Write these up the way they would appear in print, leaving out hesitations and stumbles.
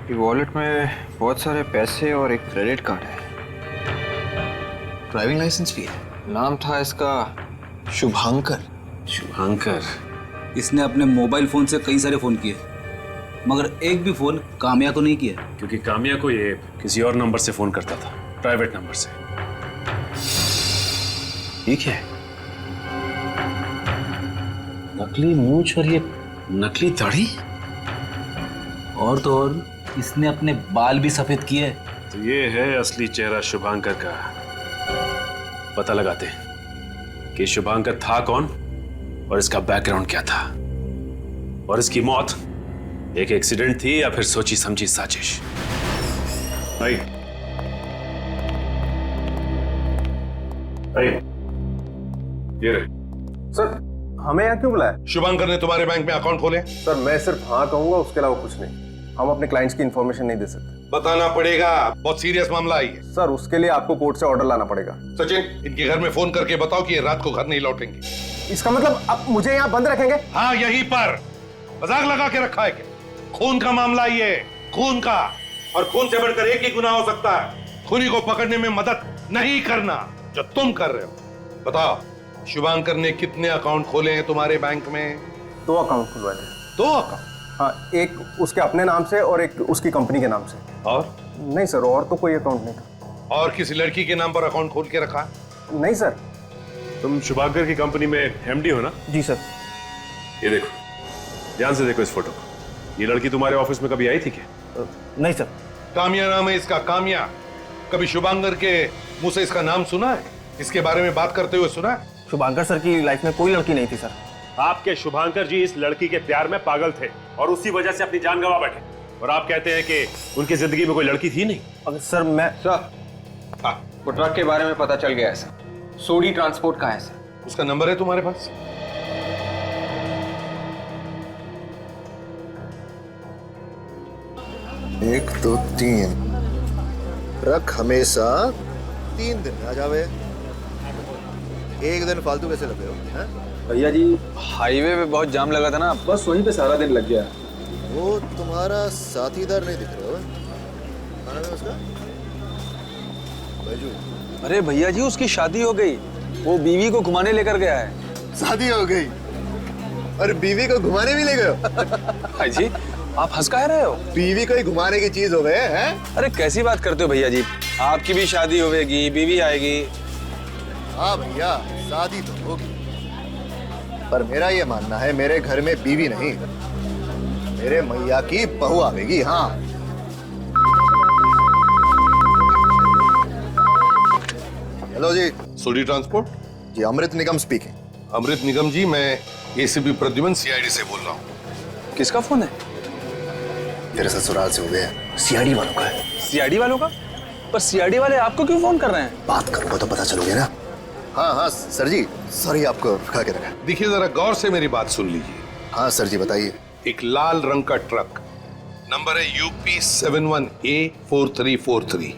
ये वॉलेट में बहुत सारे पैसे और एक क्रेडिट कार्ड है। ड्राइविंग लाइसेंस भी है। नाम था इसका शुभांकर। शुभांकर। इसने अपने मोबाइल फोन से कई सारे फोन किए, मगर एक भी फोन काम्या को नहीं किया। क्योंकि काम्या को ये किसी और नंबर से फोन करता था, प्राइवेट नंबर से। ठीक है। नकली मूंछ और ये नकली दाढ़ी, और तो और इसने अपने बाल भी सफेद किए। तो ये है असली चेहरा शुभांकर का। पता लगाते हैं कि शुभांकर था कौन और इसका बैकग्राउंड क्या था, और इसकी मौत एक एक्सीडेंट थी या फिर सोची समझी साजिश। भाई ये रहे। सर, हमें यहाँ क्यों बुलाया? शुभांकर ने तुम्हारे बैंक में अकाउंट खोले? सर, मैं सिर्फ हाँ कहूंगा, उसके अलावा कुछ नहीं। हम अपने क्लाइंट्स की इन्फॉर्मेशन नहीं दे सकते। बताना पड़ेगा, बहुत सीरियस मामला है ये। सर, उसके लिए आपको कोर्ट से ऑर्डर लाना पड़ेगा। सचिन, इनके घर में फोन करके बताओ कि ये रात को घर नहीं लौटेंगे। इसका मतलब अब मुझे यहाँ बंद रखेंगे? हाँ, यहीं पर मजाक लगा के रखा है क्या? खून का मामला ये, खून का, और खून से बढ़कर एक ही गुनाह हो सकता है, खूनी को पकड़ने में मदद नहीं करना, जो तुम कर रहे हो। बताओ, शुभांकर ने कितने अकाउंट खोले हैं तुम्हारे बैंक में? 2 अकाउंट खुलवाए थे। 2 अकाउंट? हाँ, एक उसके अपने नाम से और एक उसकी कंपनी के नाम से। और? नहीं सर, और तो कोई अकाउंट नहीं था। और किसी लड़की के नाम पर अकाउंट खोल के रखा है? नहीं सर। तुम शुभांकर की कंपनी में एमडी हो ना? जी सर। ये देखो, ध्यान से देखो इस फोटो को। ये लड़की तुम्हारे ऑफिस में कभी आई थी क्या? नहीं सर। काम्या नाम है इसका, काम्या। कभी शुभांकर के मुंह से इसका नाम सुना है? इसके बारे में बात करते हुए सुना है? शुभांकर सर की लाइफ में कोई लड़की नहीं थी सर। आपके शुभांकर जी इस लड़की के प्यार में पागल थे और उसी वजह से अपनी जान गंवा बैठे, और आप कहते हैं कि उनकी जिंदगी में कोई लड़की थी नहीं। अगर सर मैं सर, हाँ, वो ट्रक के बारे में पता चल गया है सर। सोडी ट्रांसपोर्ट का है सर। उसका नंबर है तुम्हारे पास? एक दो तीन ट्रक हमेशा 3 दिन में आ जावे। एक दिन फालतू कैसे लगे हो? हैं? भैया जी, हाईवे पे बहुत जाम लगा था ना, बस वहीं पे सारा दिन लग गया। वो तुम्हारा साथीदार नहीं दिख रहा हो? क्या नाम है उसका? बैजू। अरे भैया जी, उसकी शादी हो गई, वो बीवी को घुमाने लेकर गया है। शादी हो गई और बीवी को घुमाने भी ले गए हो? भाई जी, आप हंस काहे रहे हो? बीवी को ही घुमाने की चीज हो गए हैं? अरे कैसी बात करते हो भैया जी, आपकी भी शादी होगी, बीवी आएगी। हाँ भैया, शादी तो होगी, पर मेरा ये मानना है मेरे घर में बीवी नहीं, मेरे मैया की बहू आवेगी। हाँ, हेलो जी। सोडी ट्रांसपोर्ट जी, अमृत निगम स्पीकिंग। अमृत निगम जी, मैं एसीपी प्रद्युमन सीआईडी से बोल रहा हूँ। किसका फोन है? तेरे ससुराल से हुए हैं, सीआईडी वालों का है। सीआईडी वालों का? पर सीआईडी वाले आपको क्यों फोन कर रहे हैं? बात करूंगा तो पता चलोगे ना। हाँ हाँ सर जी, सॉरी आपको रुका के रखा। देखिए, जरा गौर से मेरी बात सुन लीजिए। हाँ सर जी, बताइए। एक लाल रंग का ट्रक, नंबर है UP 71A4343।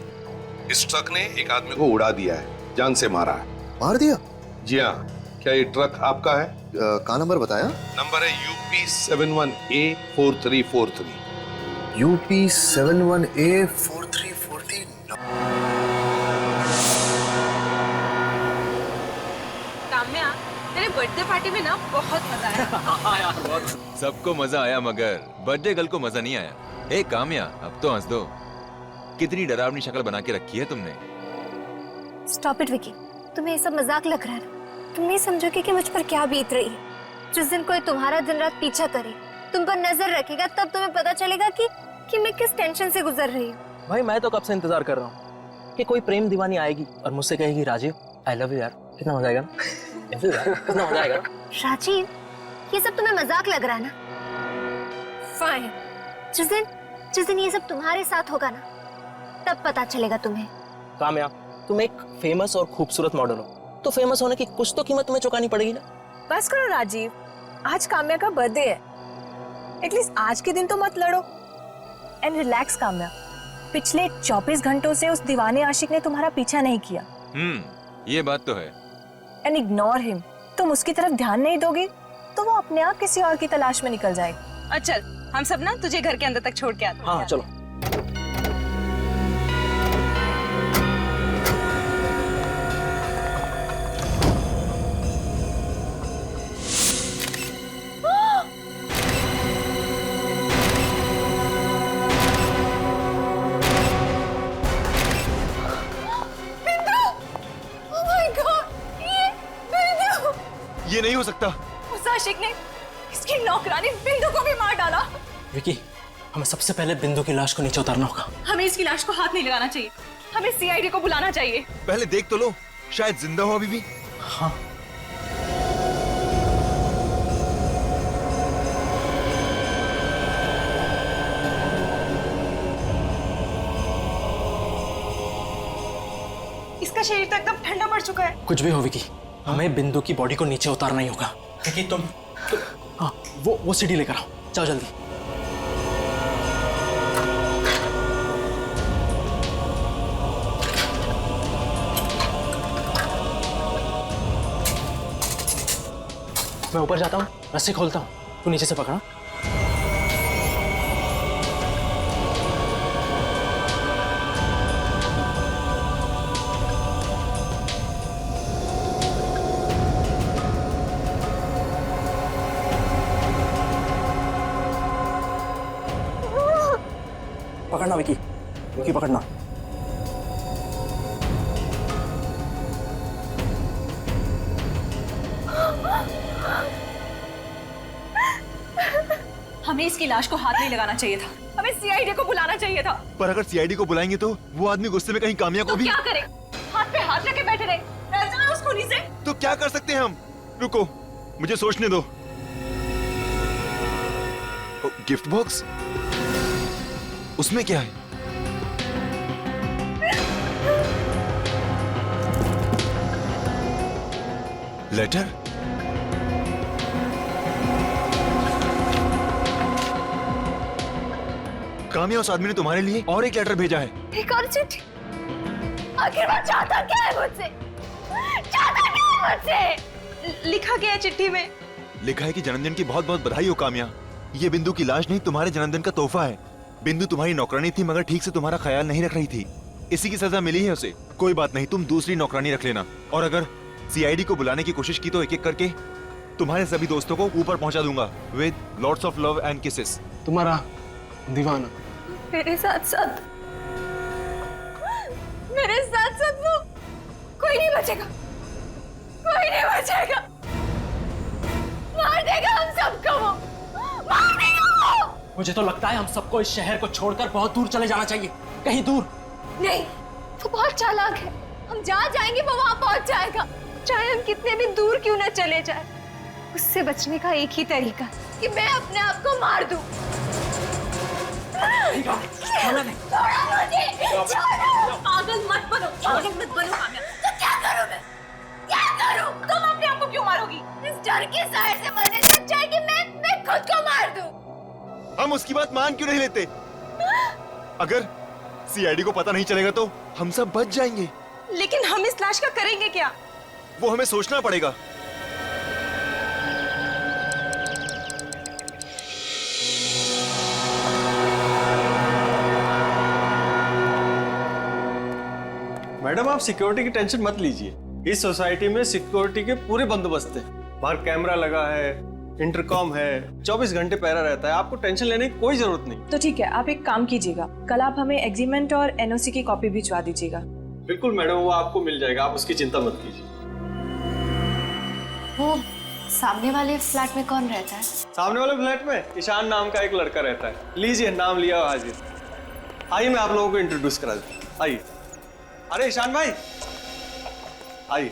इस ट्रक ने एक आदमी को उड़ा दिया है, जान से मारा है। मार दिया? जी हाँ। क्या ये ट्रक आपका है? कहाँ नंबर बताया? नंबर है UP 71A4343। UP 71A4343। Kamya, तेरे बर्थडे पार्टी में ना बहुत मजा आया। सबको मजा आया, मगर बर्थडे गर्ल को मजा नहीं आया। ए काम्या, अब तो हंस दो। कितनी डरावनी शक्ल बना के रखी है तुमने। स्टॉप इट विकी, तुम्हें ये सब मजाक लग रहा है ना? तुम नहीं समझोगे कि मुझ पर क्या बीत रही है। जिस दिन कोई तुम्हारा दिन रात पीछा करे, तुम पर नजर रखेगा, तब तुम्हें पता चलेगा कि मैं किस टेंशन से गुजर रही हूँ। भाई, मैं तो कब से इंतजार कर रहा हूँ कि कोई प्रेम दीवानी आएगी और मुझसे कहेगी राजीव आई लव यू यार। कितना मजा आएगा ना? कितना मजा आएगा। राजीव, ये सब तुम्हें मजाक लग रहा है ना? फाइन, जिस दिन ये सब तुम्हारे साथ होगा ना, तब पता चलेगा तुम्हें। काम्या, तुम एक फेमस और खूबसूरत मॉडल हो, तो फेमस होने की कुछ तो कीमत तुम्हें चुकानी पड़ेगी ना। बस करो राजीव, आज काम्या का बर्थडे है, एटलीस्ट आज के दिन तो मत लड़ो। एंड रिलैक्स काम्या, पिछले 24 घंटों से उस दीवाने आशिक ने तुम्हारा पीछा नहीं किया। ये बात तो है। And ignore him. तुम उसकी तरफ ध्यान नहीं दोगे तो वो अपने आप किसी और की तलाश में निकल जाएगा। और चल, हम सब ना तुझे घर के अंदर तक छोड़ के आते हैं। हाँ चलो। नहीं हो सकता। उस आशिक ने इसकी नौकरानी बिंदु को भी मार डाला। विकी, हमें सबसे पहले बिंदु की लाश को नीचे उतारना होगा। हमें इसकी लाश को हाथ नहीं लगाना चाहिए, हमें सीआईडी को बुलाना चाहिए। पहले देख तो लो, शायद जिंदा हो अभी भी। हाँ, इसका शरीर तो एकदम ठंडा पड़ चुका है। कुछ भी हो विकी, हमें बिंदु की बॉडी को नीचे उतारना ही होगा। विकी तुम हाँ, वो सीढ़ी लेकर आओ, जाओ जल्दी। मैं ऊपर जाता हूँ, रस्सी खोलता हूँ, तू नीचे से पकड़ा। पकड़ना विकी, विकी पकड़ना। हमें इसकी लाश को हाथ नहीं लगाना चाहिए था, हमें सीआईडी को बुलाना चाहिए था। पर अगर सीआईडी को बुलाएंगे तो वो आदमी गुस्से में कहीं कामया को तो भी। क्या करें? हाथ पे हाथ रखे बैठे रहे, डर जाए उस खूनी से। तो क्या कर सकते हैं हम? रुको, मुझे सोचने दो। गिफ्ट बॉक्स, उसमें क्या है? लेटर? काम्या, उस आदमी ने तुम्हारे लिए और एक लेटर भेजा है। एक और चिट्ठी? आखिर वो चाहता क्या है मुझसे? चाहता क्या है मुझसे? लिखा गया चिट्ठी में, लिखा है कि जन्मदिन की बहुत बहुत बधाई हो काम्या। ये बिंदु की लाश नहीं, तुम्हारे जन्मदिन का तोहफा है। बिंदु तुम्हारी नौकरानी थी, मगर ठीक से तुम्हारा ख्याल नहीं रख रही थी, इसी की सजा मिली है उसे। कोई बात नहीं, तुम दूसरी नौकरानी रख लेना। और अगर सीआईडी को बुलाने की कोशिश की तो एक एक करके तुम्हारे सभी दोस्तों को ऊपर पहुंचा दूंगा with lots of love and kisses. तुम्हारा दीवाना मेरे साथ साथ वो कोई नहीं बचेगा, कोई नहीं बचेगा। मार देगा हम सबको, वो मार देगा वो। मुझे तो लगता है हम सबको इस शहर को छोड़कर बहुत दूर चले जाना चाहिए, कहीं दूर। नहीं, वो बहुत चालाक है। हम जहाँ जाएंगे वो वहाँ पहुँच जाएगा, चाहे हम कितने भी दूर क्यों न चले जाए। उससे बचने का एक ही तरीका कि मैं अपने आप को मार दूं। छोड़ो मुझे, छोड़ो। पागल मत बनो, पागल मत बनो काम्या। तो क्या करूं मैं? क्या करूं? तुम अपने आप को क्यों मारोगी? इस डर के साए से मरने से अच्छा है कि मैं खुद को मार दूं। हम उसकी बात मान क्यों नहीं लेते? अगर सीआईडी को पता नहीं चलेगा तो हम सब बच जाएंगे। लेकिन हम इस लाश का करेंगे क्या? वो हमें सोचना पड़ेगा। मैडम, आप सिक्योरिटी की टेंशन मत लीजिए। इस सोसाइटी में सिक्योरिटी के पूरे बंदोबस्त है। बाहर कैमरा लगा है, इंटरकॉम है, 24 घंटे पहरा रहता है। आपको टेंशन लेने की कोई जरूरत नहीं। तो ठीक है, आप एक काम कीजिएगा, कल आप हमें एग्रीमेंट और एनओसी की कॉपी भिजवा दीजिएगा। बिल्कुल मैडम, वो आपको मिल जाएगा, आप उसकी चिंता मत कीजिए। वो सामने वाले फ्लैट में कौन रहता है? सामने वाले फ्लैट में ईशान नाम का एक लड़का रहता है। लीजिए, नाम लिया हाजिर। आइए, मैं आप लोगों को इंट्रोड्यूस करा दूं। आइए। अरे ईशान भाई, आइए।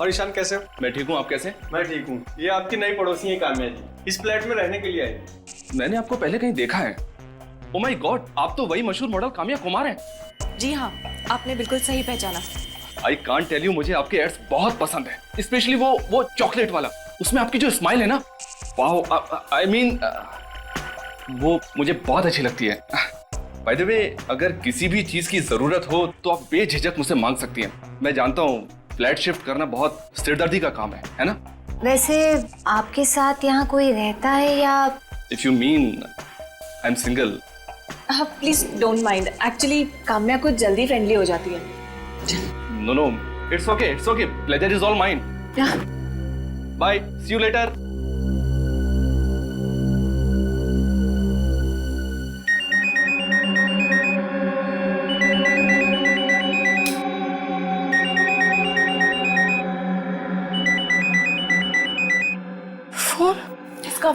और ईशान कैसे हो? मैं ठीक हूँ, आप कैसे? मैं ठीक हूँ। ये आपकी नई पड़ोसी है काम्या जी, इस फ्लैट में रहने के लिए आई। मैंने आपको पहले कहीं देखा है। ओ माय गॉड, आप तो वही मशहूर मॉडल काम्या कुमार हैं। जी हाँ, आपने बिल्कुल सही पहचाना। आई कांट टेल यू, मुझे आपके एड्स बहुत पसंद है, स्पेशली वो चॉकलेट वाला। उसमें आपकी जो स्माइल है ना, वाओ, आई मीन वो मुझे बहुत अच्छी लगती है। बाय द वे, अगर किसी भी चीज की जरूरत हो तो आप बेझिझक मुझसे मांग सकती हैं। मैं जानता हूँ फ्लैट शिफ्ट करना बहुत सिरदर्दी का काम है ना? वैसे आपके साथ यहाँ कोई रहता है या? If you mean I am single. Please don't mind, actually Kamya कुछ जल्दी फ्रेंडली हो जाती है। No, it's okay, pleasure is all mine. Bye, see you later.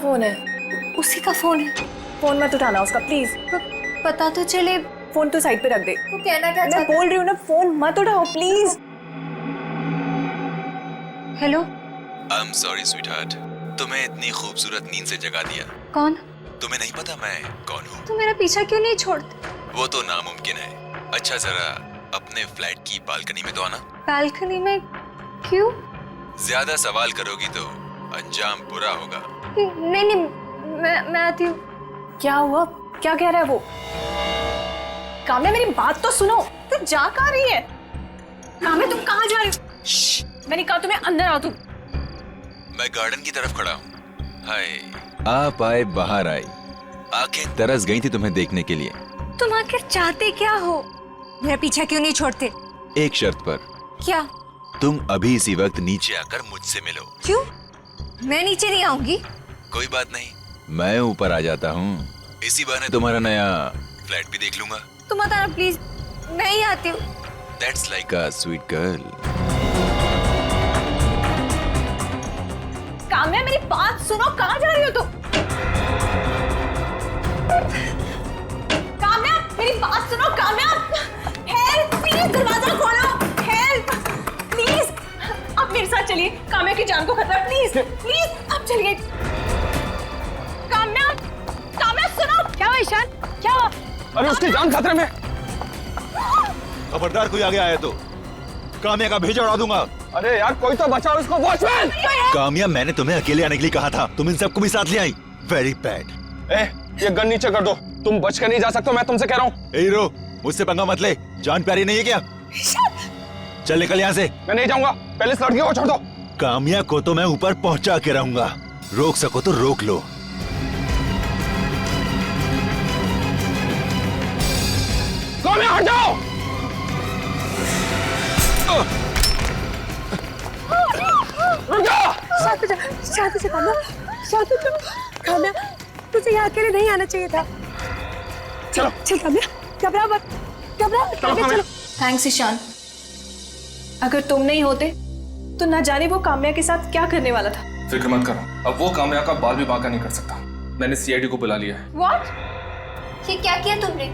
Phone है। उसी का फोन है। फोन मत उठाना उसका प्लीज। पता तो चले। फोन तो साइड पे रख दे। वो कहना क्या मैं चाहता बोल रही हूँ ना, फोन मत उठाओ please. Hello. I am sorry sweetheart, तुम्हें इतनी खूबसूरत नींद से जगा दिया। कौन? तुम्हें नहीं पता मैं कौन हूँ? तुम मेरा पीछा क्यों नहीं छोड़ते? वो तो नामुमकिन है। अच्छा जरा अपने फ्लैट की बालकनी में तो आना। बालकनी में? क्यों? ज्यादा सवाल करोगी तो अंजाम बुरा होगा। नहीं नहीं, मैं आती हूँ। क्या हुआ? क्या कह रहा है वो? काम्या मेरी बात तो सुनो। तू जा कहाँ रही है? काम्या तुम कहाँ जा रही हो? मैंने कहा तुम्हें अंदर आओ। तुम मैं गार्डन की तरफ खड़ा हूँ। हाय, आप आए बाहर आई, आंखें तरस गई थी तुम्हें देखने के लिए। तुम आखिर चाहते क्या हो? मेरा पीछा क्यों नहीं छोड़ते? एक शर्त पर। क्या? तुम अभी इसी वक्त नीचे आकर मुझसे मिलो। क्यों? मैं नीचे नहीं आऊंगी। कोई बात नहीं, मैं ऊपर आ जाता हूँ। इसी बहाने तुम्हारा नया फ्लैट भी देख लूंगा। तुम मत आना प्लीज, मैं ही आती हूँ। That's like a sweet girl. Kamya मेरी बात सुनो। कहाँ जा रही हो तुम? काम्या मेरी बात सुनो। काम्या हेल्प प्लीज, दरवाजा खोलो। हेल्प प्लीज, आप मेरे साथ चलिए। काम्या की जान को खतरा है। प्लीज प्लीज आप चलिए। काम्या काम्या सुनो। क्या हुआ ईशान? क्या हुआ? अरे उसकी जान खतरे में। खबरदार कोई आगे आया तो काम्या का भेजा उड़ा दूंगा। अरे यार कोई तो बचाओ इसको, वॉचमैन। काम्या, मैंने तुम्हें अकेले आने के लिए कहा था, तुम इन सबको भी साथ ले आई। Very bad. ये गन नीचे कर दो, तुम बच के नहीं जा सकते, मैं तुमसे कह रहा हूँ। हीरो, मुझसे पंगा मत ले, जान प्यारी नहीं है क्या? चल निकल यहाँ से। मैं नहीं जाऊंगा, पहले इस लड़की को छोड़ दो। काम्या को तो मैं ऊपर पहुंचा के रहूंगा, रोक सको तो रोक लो। काम्या हट जाओ। शांत हो जा काम्या, शांत हो जा। काम्या तुझे यहाँ अकेले नहीं आना चाहिए था। चलो चल काम्या, घबरा मत, घबरा मत। चलो। थैंक्स ईशान, अगर तुम नहीं होते तो ना जाने वो काम्या के साथ क्या करने वाला था। फिक्र मत करो, अब वो काम्या का बाल भी बांका नहीं कर सकता। मैंने सीआईडी को बुला लिया है। व्हाट? ये क्या किया तुमने?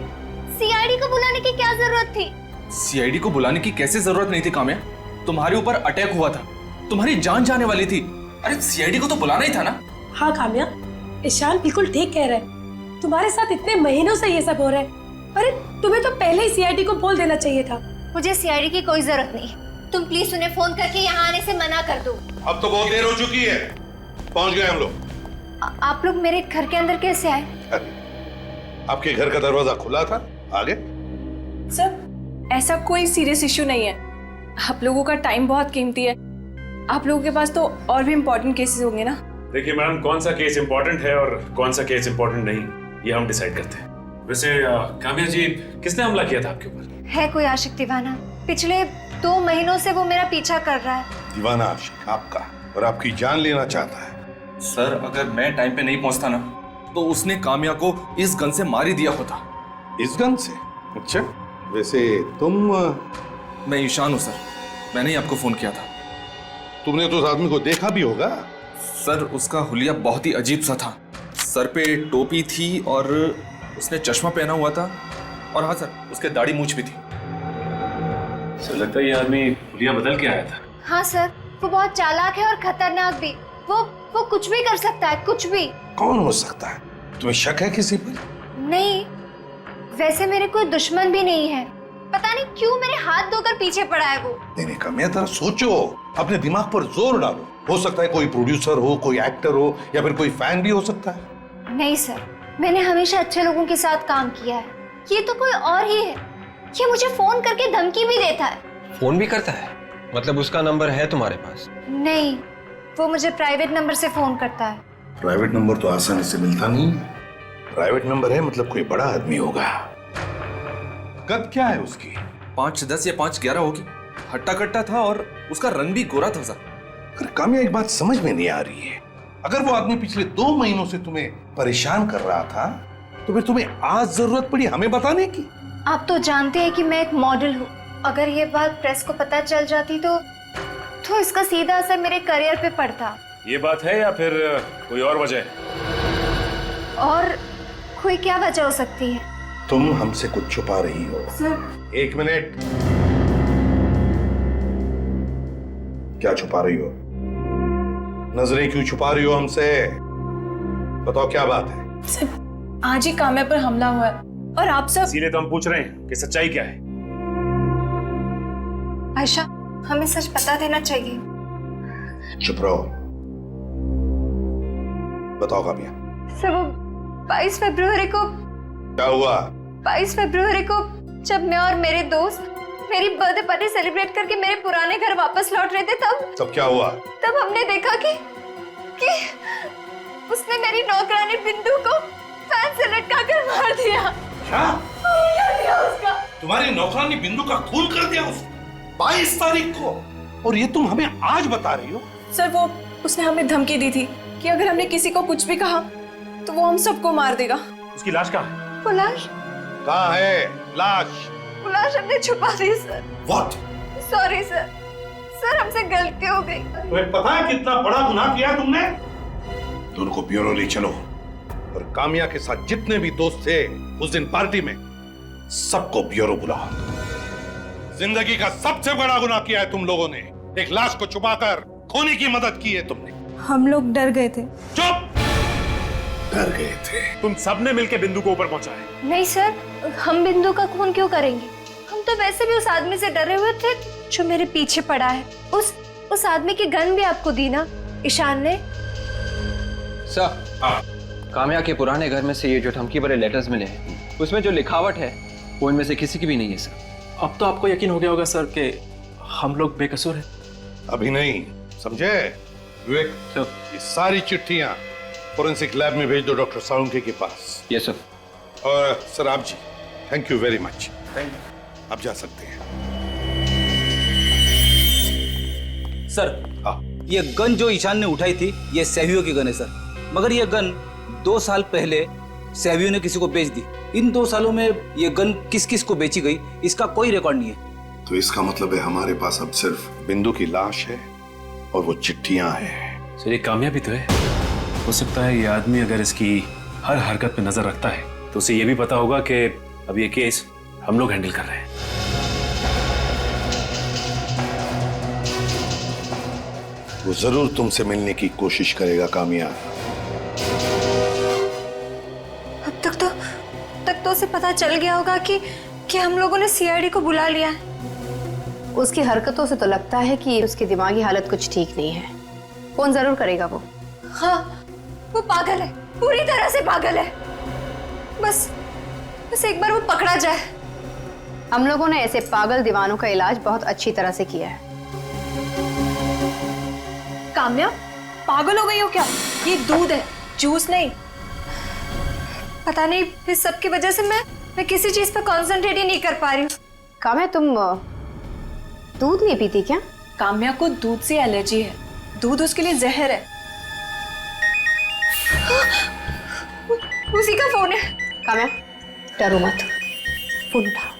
सीआईडी को बुलाने की क्या जरूरत थी? सीआईडी को बुलाने की कैसे जरूरत नहीं थी काम्या? तुम्हारे ऊपर अटैक हुआ था, तुम्हारी जान जाने वाली थी। अरे सीआईडी को तो बुलाना ही था ना। हाँ काम्या, ईशान बिल्कुल ठीक कह रहा है। तुम्हारे साथ इतने महीनों से ये सब हो रहा है। अरे तुम्हें तो पहले ही सीआईडी को बोल देना चाहिए था। मुझे सीआईडी की कोई जरूरत नहीं। तुम प्लीज उन्हें फोन करके यहाँ आने से मना कर दो। अब तो बहुत देर हो चुकी है, पहुंच गए हम लोग। आप लोग मेरे घर के अंदर कैसे आए? आपके घर का दरवाजा खुला था, आगे। सर ऐसा कोई सीरियस इश्यू नहीं है। आप लोगों का टाइम बहुत कीमती है। आप लोगों के पास तो और भी इम्पोर्टेंट केसेस होंगे ना। देखिए मैडम, कौन सा केस इंपॉर्टेंट है और कौन सा केस इंपॉर्टेंट नहीं, ये हम डिसाइड करते हैं। वैसे काम्या जी, किसने हमला किया था आपके ऊपर? है कोई आशिक दीवाना, पिछले 2 महीनों से वो मेरा पीछा कर रहा है। दीवाना आशिक आपका, और आपकी जान लेना चाहता है। सर अगर मैं टाइम पे नहीं पहुंचता ना तो उसने काम्या को इस गन से मार ही दिया होता। इस गन से? अच्छा, वैसे तुम? मैं ईशान हूँ सर, मैंने ही आपको फोन किया था। तुमने तो उस आदमी को देखा भी होगा। सर उसका हुलिया बहुत ही अजीब सा था। सर पे टोपी थी और उसने चश्मा पहना हुआ था, और हाँ सर, उसके दाढ़ी मूंछ भी थी। सर लगता है ये आदमी हुलिया बदल के आया था। हाँ सर, वो बहुत चालाक है और खतरनाक भी। वो कुछ भी कर सकता है, कुछ भी। कौन हो सकता है? तुम्हें शक है किसी पर? नहीं, वैसे मेरे कोई दुश्मन भी नहीं है। पता नहीं क्यों मेरे हाथ धोकर पीछे पड़ा है वो। नहीं काम्या, जरा सोचो, अपने दिमाग पर जोर डालो। हो सकता है कोई प्रोड्यूसर हो, कोई एक्टर हो, या फिर कोई फैन भी हो सकता है। नहीं सर, मैंने हमेशा अच्छे लोगों के साथ काम किया है। ये तो कोई और ही है। ये मुझे फोन करके धमकी भी देता है। फोन भी करता है? मतलब उसका नंबर है तुम्हारे पास? नहीं, वो मुझे प्राइवेट नंबर से फोन करता है। प्राइवेट नंबर तो आसानी से मिलता नहीं। प्राइवेट नंबर है मतलब कोई बड़ा आदमी होगा। कद क्या है उसकी? 5'10" या 5'11" होगी। हट्टा कट्टा था और उसका रंग भी गोरा था सर। अगर काम्या, एक बात समझ में नहीं आ रही है। अगर वो आदमी पिछले 2 महीनों से तुम्हें परेशान कर रहा था, तो फिर तुम्हें आज जरूरत पड़ी हमें बताने की? आप तो जानते हैं कि मैं एक मॉडल हूँ। अगर ये बात प्रेस को पता चल जाती तो इसका सीधा असर मेरे करियर पे पड़ता। ये बात है या फिर कोई और वजह है? और कोई क्या वजह हो सकती है? तुम हमसे कुछ छुपा रही हो। Sir, 1 minute. क्या छुपा रही हो? नजरें क्यों छुपा रही हो हमसे? बताओ क्या बात है? सर, आज ही काम्या पर हमला हुआ है और आप सब। इसीलिए तो हम पूछ रहे हैं कि सच्चाई क्या है। आयशा, हमें सच बता देना चाहिए। चुप रहो। बताओ काम्या। सर, वो 22 फरवरी को। क्या हुआ? 22 फरवरी को जब मैं और मेरे दोस्त मेरी बर्थडे पार्टी सेलिब्रेट करके मेरे पुराने घर वापस लौट रहे थे, तब क्या हुआ? तब हमने देखा कि उसने मेरी नौकरानी बिंदु को फैन से लटका कर मार दिया। क्या? मार दिया उसका। तुम्हारी नौकरानी बिंदु का खून कर दिया उसने 22 तारीख को, और ये तुम हमें आज बता रही हो? सर, वो उसने हमें धमकी दी थी कि अगर हमने किसी को कुछ भी कहा तो वो हम सबको मार देगा। उसकी लाश कहाँ है? वो लाश? कहाँ है लाश? वो लाश हमने छुपा दी sir. What? Sorry sir, sir हमसे गलती हो गई। तुम्हें पता है कितना बड़ा गुनाह किया तुमने? तो उनको ब्यूरो ले चलो और काम्या के साथ जितने भी दोस्त थे उस दिन पार्टी में, सबको ब्यूरो बुलाओ। जिंदगी का सबसे बड़ा गुनाह किया है तुम लोगों ने। एक लाश को छुपाकर खूनी की मदद की है तुमने। हम लोग डर गए थे। चुप! डर गए थे? तुम सबने मिलकर बिंदु को ऊपर पहुंचाया। नहीं सर, हम बिंदु का खून क्यों करेंगे? हम तो वैसे भी उस आदमी से डरे हुए थे जो मेरे पीछे पड़ा है। उस आदमी की गन भी आपको दी ना ईशान ने। सर, काम्या के पुराने घर में से ये जो धमकी भरे लेटर्स मिले हैं, उसमें जो लिखावट है वो इनमें से किसी की भी नहीं है सर। अब तो आपको यकीन हो गया होगा सर कि हम लोग बेकसूर हैं। अभी नहीं, समझे विवेक? ये सारी चिट्ठियां फोरेंसिक लैब में भेज दो डॉक्टर साळुंखे के पास। Yes sir. और सर आप जी, थैंक यू वेरी मच। आप जा सकते हैं। सर, ये गन जो ईशान ने उठाई थी ये सहवियों की गन है सर, मगर ये गन 2 साल पहले सहवियों ने किसी को बेच दी। इन 2 सालों में ये गन किस किस को बेची गई इसका कोई रिकॉर्ड नहीं है। तो इसका मतलब है हमारे पास अब सिर्फ बिंदु की लाश है और वो चिट्ठियां हैं। सर, ये काम्या भी तो है। हो सकता है ये आदमी अगर इसकी हर हरकत पे नजर रखता है तो उसे ये भी पता होगा कि अब ये केस हम लोग हैंडल कर रहे हैं। वो जरूर तुमसे मिलने की कोशिश करेगा काम्या। अब तक तो उसे पता चल गया होगा कि हम लोगों ने सीआईडी को बुला लिया है। उसकी हरकतों से तो लगता है कि उसकी दिमागी हालत कुछ ठीक नहीं है। फोन जरूर करेगा वो। हाँ, वो पागल है, पूरी तरह से पागल है। बस एक बार वो पकड़ा जाए। हम लोगों ने ऐसे पागल दीवानों का इलाज बहुत अच्छी तरह से किया है। काम्या, पागल हो गई हो क्या? ये दूध है, जूस नहीं। पता नहीं, इस सब की वजह से मैं किसी चीज पर कंसंट्रेट ही नहीं कर पा रही हूँ। काम्या, तुम दूध नहीं पीती क्या? काम्या को दूध से एलर्जी है, दूध उसके लिए जहर है। उसी का फोन है। काम्या, डरो मत, फोन उठाओ।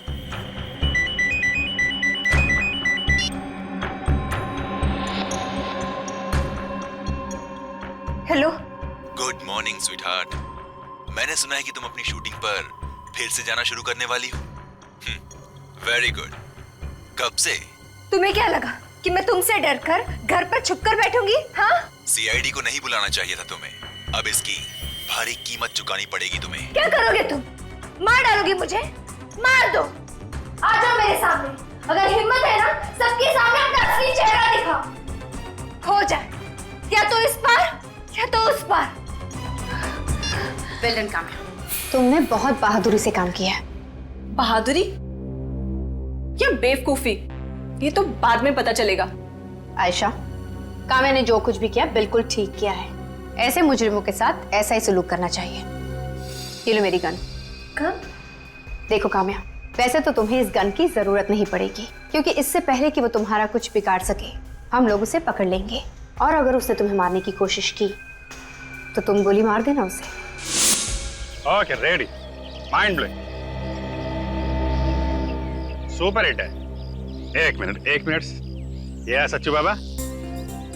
हेलो। Good morning sweetheart. मैंने सुना है कि तुम अपनी शूटिंग पर फिर से जाना शुरू करने वाली हो। Very good. कब से? तुम्हें क्या लगा कि मैं तुमसे डरकर घर पर छुपकर बैठूंगी? हाँ? सीआईडी को नहीं बुलाना चाहिए था तुम्हें। अब इसकी भारी कीमत चुकानी पड़ेगी तुम्हें। क्या करोगे तुम? मार डालोगे मुझे? मार दो। आ जाओ मेरे सामने। अगर हिम्मत है ना, सबके सामने अपना असली चेहरा दिखाओ। हो जाए या तो इस पार या तो उस पार। वेल डन काम्या, तुमने बहुत बहादुरी से काम किया है। बहादुरी या बेवकूफी, ये तो बाद में पता चलेगा। आयशा, काम्या ने जो कुछ भी किया बिल्कुल ठीक किया है। ऐसे मुजरिमों के साथ ऐसा ही सलूक करना चाहिए। ये लो मेरी गन। देखो काम्या, वैसे तो तुम्हें इस गन की जरूरत नहीं पड़ेगी, क्योंकि इससे पहले कि वो तुम्हारा कुछ बिगाड़ सके हम लोग उसे पकड़ लेंगे, और अगर उसने तुम्हें मारने की कोशिश की तो तुम गोली मार देना उसे। Okay, ready. Mind blowing, super hit है। एक मिनट। ये सच्चू बाबा,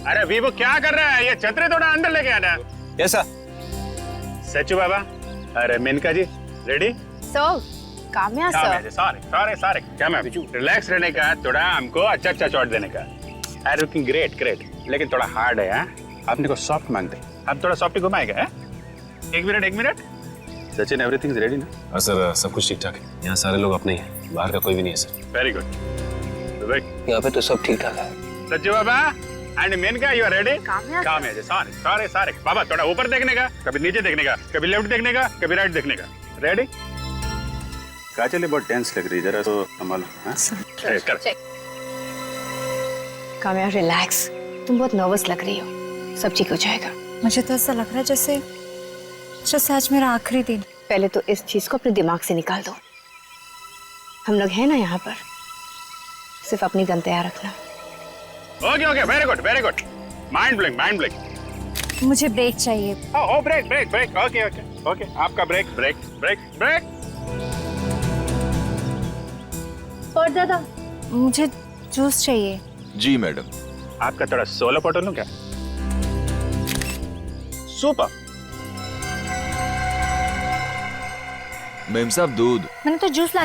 अरे वीवो क्या कर रहा है? ये छतरी थोड़ा अंदर लेके आना। ऐसा सचू बाबा, अरे Menka ji, ready? Sir, Kamya sir. Sorry क्या मैं रिलैक्स रहने का, थोड़ा हमको अच्छा चौट देने का। अरे लुकिंग ग्रेट ग्रेट, लेकिन थोड़ा हार्ड है। आपने को सॉफ्ट मांगते, आप थोड़ा सॉफ्ट घुमाएगा। एक minute Sachin, everything is ready ना? हाँ सर, सब कुछ ठीक ठाक है। यहाँ सारे लोग अपने ही हैं, बाहर का कोई भी नहीं है सर। Very good. यहाँ पे तो सब ठीक ठाक है। सच्चू बाबा and Menka, you are ready? Kamya ji, sorry बाबा, थोड़ा ऊपर देखने का, कभी नीचे देखने का, कभी लेफ्ट देखने का, कभी राइट देखने का। रेडी? काजल बहुत टेंस लग रही है, जरा तो संभालो। काम्या रिलैक्स, तुम बहुत नर्वस लग रही हो, सब ठीक हो जाएगा। मुझे तो ऐसा लग रहा है जैसे आज मेरा आखिरी दिन। पहले तो इस चीज को अपने दिमाग से निकाल दो। हम लोग हैं ना यहाँ पर, सिर्फ अपनी गन तैयार रखना। Okay, very good. Mind blank. मुझे ब्रेक चाहिए। ओ ब्रेक। ओके, आपका ब्रेक। और दादा, मुझे जूस चाहिए। जी मैडम। आपका थोड़ा सोलो बॉटल लूं क्या? सुपर। मैम साहब, दूध। मैंने तो जूस ला।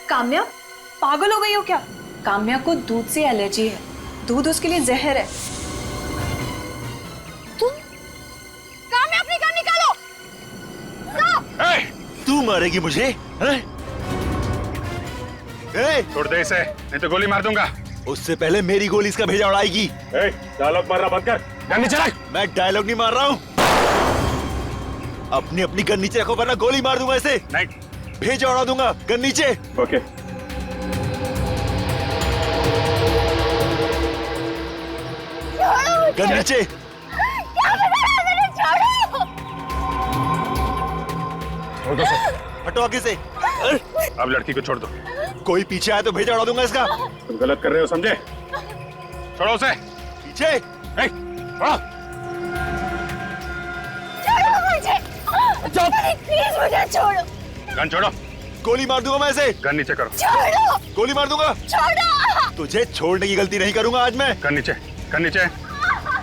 काम्या, पागल हो गई हो क्या? काम्या को दूध से एलर्जी है, दूध उसके लिए जहर है। काम्या, अपनी गन निकालो। तू मारेगी मुझे? छोड़ दे इसे, नहीं तो गोली मार दूंगा। उससे पहले मेरी गोली इसका भेजा उड़ाएगी। डायलॉग मारना बंद कर, गन नीचे रख। मैं डायलॉग नहीं मार रहा हूँ। अपनी गन नीचे रखो वरना गोली मार दूंगा इसे। नहीं, भेजा उड़ा दूंगा। गन नीचे। ओके। गन नीचे। हटो आगे से। अब लड़की को छोड़ दो। कोई पीछे आए तो भेजा उड़ा दूंगा इसका। तुम गलत कर रहे हो, समझे? छोड़ो उसे। पीछे। प्लीज मुझे छोड़ो। गन छोड़ो। गोली मार दूंगा मैं इसे। गन नीचे करो। छोड़ो। गोली मार दूंगा। छोड़ो। तुझे छोड़ने की गलती नहीं करूंगा आज मैं। गन नीचे।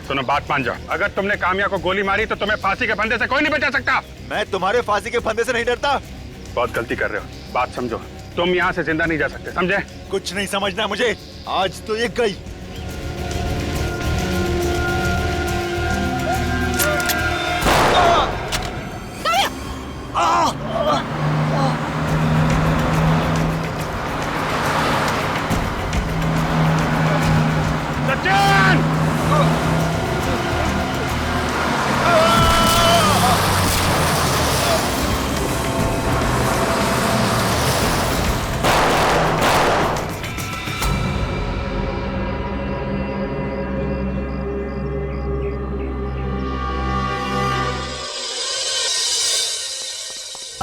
सुनो, बात मान जाओ। अगर तुमने काम्या को गोली मारी तो तुम्हें फांसी के फंदे से कोई नहीं बचा सकता। मैं तुम्हारे फांसी के फंदे से नहीं डरता। बहुत गलती कर रहे हो, बात समझो। तुम यहाँ से जिंदा नहीं जा सकते, समझे? कुछ नहीं समझना मुझे, आज तो ये गई। सचिन!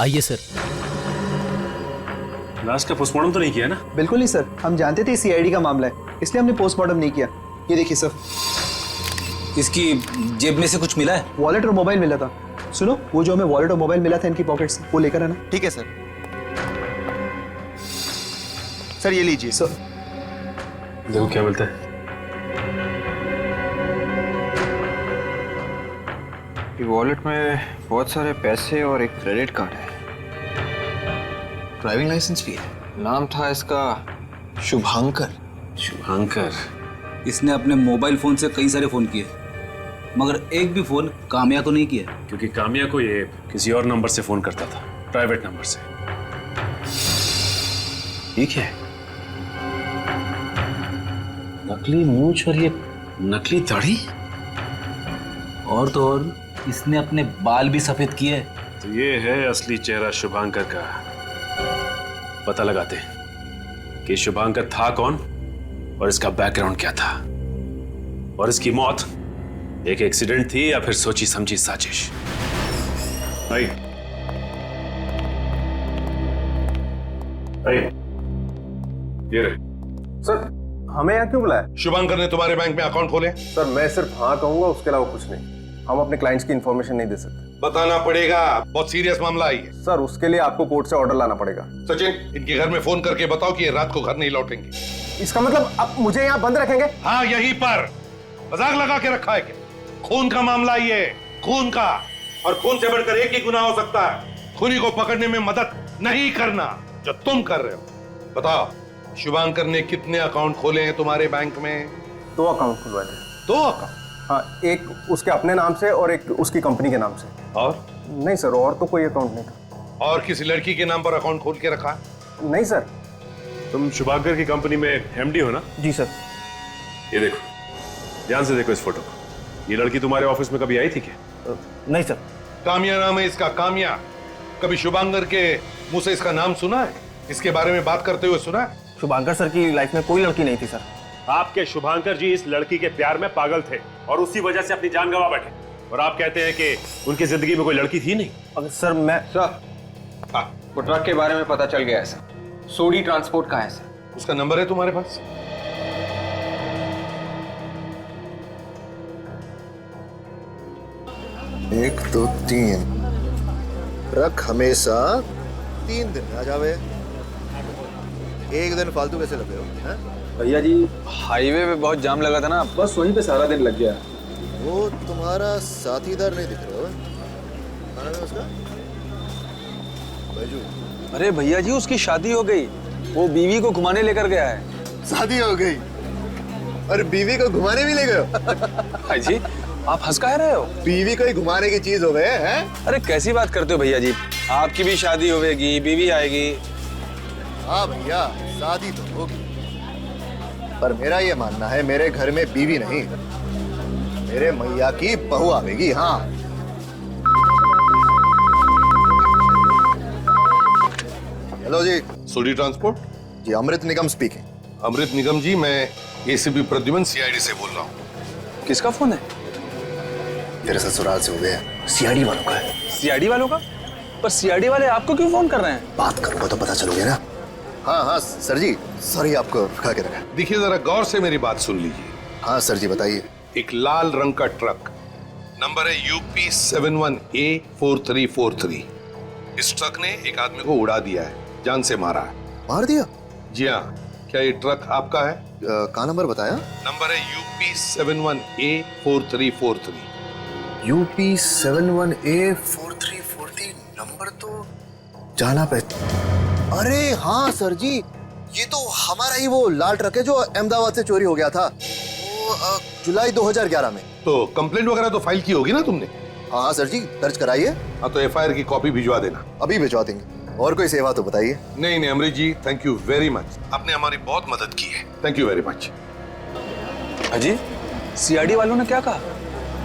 आइए सर। लाश का पोस्टमार्टम तो नहीं किया ना? बिल्कुल नहीं सर, हम जानते थे सीआईडी का मामला है, इसलिए हमने पोस्टमार्टम नहीं किया। ये देखिए सर। इसकी जेब में से कुछ मिला है? वॉलेट और मोबाइल मिला था। सुनो, वो जो हमें वॉलेट और मोबाइल मिला था इनकी पॉकेट से, वो लेकर आना। ठीक है सर। सर ये लीजिए। सर देखो क्या मिलता है। वॉलेट में बहुत सारे पैसे और एक क्रेडिट कार्ड है। ड्राइविंग लाइसेंस भी है। नाम था इसका शुभांकर। इसने अपने मोबाइल फोन से कई सारे फोन किए, मगर एक भी फोन काम्या को नहीं किया। क्योंकि काम्या को ये किसी और नंबर से फोन करता था, प्राइवेट नंबर से। ये क्या है? नकली मूंछ और ये नकली दाढ़ी, और तो और इसने अपने बाल भी सफेद किए। तो ये है असली चेहरा शुभांकर का। पता लगाते कि शुभांकर था कौन और इसका बैकग्राउंड क्या था, और इसकी मौत एक एक्सीडेंट थी या फिर सोची समझी साजिश। ये रहे। सर हमें यहाँ क्यों बुलाया? शुभांकर ने तुम्हारे बैंक में अकाउंट खोले? सर मैं सिर्फ हाँ कहूंगा, उसके अलावा कुछ नहीं। हम अपने क्लाइंट्स की इंफॉर्मेशन नहीं दे सकते। बताना पड़ेगा, बहुत सीरियस मामला है ये। सर उसके लिए आपको कोर्ट से ऑर्डर लाना पड़ेगा। सचिन, इनके घर में फोन करके बताओ कि ये रात को घर नहीं लौटेंगे। इसका मतलब आप मुझे यहाँ बंद रखेंगे? हाँ, यहीं पर। मजाक लगा के रखा है क्या? खून का मामला ये, खून का। और खून से बढ़कर एक ही गुनाह हो सकता है, खूनी को पकड़ने में मदद नहीं करना, जो तुम कर रहे हो। बताओ, शुभांकर ने कितने अकाउंट खोले हैं तुम्हारे बैंक में? 2 अकाउंट खुलवाए थे। 2 अकाउंट? हाँ, एक उसके अपने नाम से और एक उसकी कंपनी के नाम से। और? नहीं सर, और तो कोई अकाउंट नहीं था। और किसी लड़की के नाम पर अकाउंट खोल के रखा? नहीं सर। तुम शुभांकर की कंपनी में एमडी हो ना? जी सर। ये देखो, ध्यान से देखो इस फोटो को। ये लड़की तुम्हारे ऑफिस में कभी आई थी क्या? नहीं सर। कामिया नाम है इसका, कामिया। कभी शुभांकर के मुंह से इसका नाम सुना है? इसके बारे में बात करते हुए सुना है? शुभांकर सर की लाइफ में कोई लड़की नहीं थी सर। आपके शुभांकर जी इस लड़की के प्यार में पागल थे और उसी वजह से अपनी जान गंवा बैठे, और आप कहते हैं कि उनकी जिंदगी में कोई लड़की थी नहीं। अगर सर मैं वो ट्रक के बारे में पता चल गया है सर। सोडी ट्रांसपोर्ट का है सर। उसका नंबर है तुम्हारे पास? एक, 2, 3 ट्रक हमेशा 3 दिन में आ जावे। एक दिन फालतू कैसे लगे हो? हैं? भैया जी, हाईवे पे बहुत जाम लगा था ना, बस वहीं पे सारा दिन लग गया। वो तुम्हारा साथीदार नहीं दिख रहा है? क्या नाम है उसका? बैजू। अरे भैया जी, उसकी शादी हो गई, वो बीवी को घुमाने लेकर गया है। शादी हो गई और बीवी को घुमाने भी ले गए हो? भाई जी, आप हंस कह रहे हो? बीवी को ही घुमाने की चीज हो गए हैं? अरे कैसी बात करते हो भैया जी, आपकी भी शादी होगी, बीवी आएगी। हाँ भैया, शादी तो होगी, पर मेरा ये मानना है मेरे घर में बीवी नहीं, मेरे मैया की बहू आवेगी। हाँ। हेलो जी। सोडी ट्रांसपोर्ट? जी, अमृत निगम स्पीकिंग। अमृत निगम जी, मैं एसीपी प्रद्युमन सीआईडी से बोल रहा हूँ। किसका फोन है? तेरे ससुराल से हो गया, सीआईडी वालों का है। सीआईडी वालों का? पर सीआईडी वाले आपको क्यों फोन कर रहे हैं? बात करूंगा तो पता चलोगे ना। हाँ हाँ सर जी, सॉरी आपको रुका के रखा। देखिए, जरा गौर से मेरी बात सुन लीजिए। हाँ सर जी, बताइए। एक लाल रंग का ट्रक, नंबर है UP 71A4343। इस ट्रक ने एक आदमी को उड़ा दिया है, जान से मारा है। मार दिया? जी हाँ। क्या ये ट्रक आपका है? कहाँ नंबर बताया? नंबर है UP 71A4343। UP 71A4343 number तो जाना पहचान। अरे हाँ सर जी, ये तो हमारा ही वो लाल ट्रक है जो अहमदाबाद से चोरी हो गया था, वो जुलाई 2011 में। तो कंप्लेंट वगैरह तो फाइल की होगी ना तुमने? हाँ सर जी, दर्ज कराइए। हाँ, तो FIR की कॉपी भिजवा देना। अभी भिजवा देंगे। और कोई सेवा तो बताइए। नहीं नहीं अमृत जी, थैंक यू वेरी मच, आपने हमारी बहुत मदद की है। Thank you very much. अजी, सीआईडी वालों ने क्या कहा?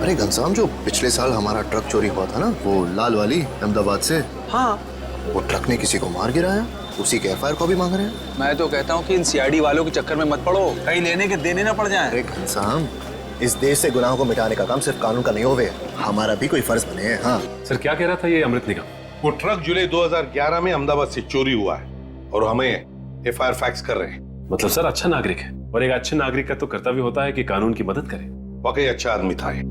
अरे घनश्याम, जो पिछले साल हमारा ट्रक चोरी हुआ था ना, वो लाल वाली अहमदाबाद से, हाँ, वो ट्रक ने किसी को मार गिराया, उसी के FIR कॉपी मांग रहे हैं। मैं तो कहता हूँ कि इन सीआईडी वालों के चक्कर में मत पड़ो, कहीं लेने के देने ना पड़ जाएं। अरे घनश्याम, इस देश से गुनाहों को मिटाने का काम सिर्फ कानून का नहीं होवे, हमारा भी कोई फर्ज बने है। हाँ सर, क्या कह रहा था ये अमृत निगम? वो ट्रक जुलाई 2011 में अहमदाबाद से चोरी हुआ है और हमें FIR फैक्स कर रहे हैं। मतलब सर, अच्छा नागरिक है, और एक अच्छे नागरिक का तो कर्तव्य होता है कि कानून की मदद करे। वाकई अच्छा आदमी था ये,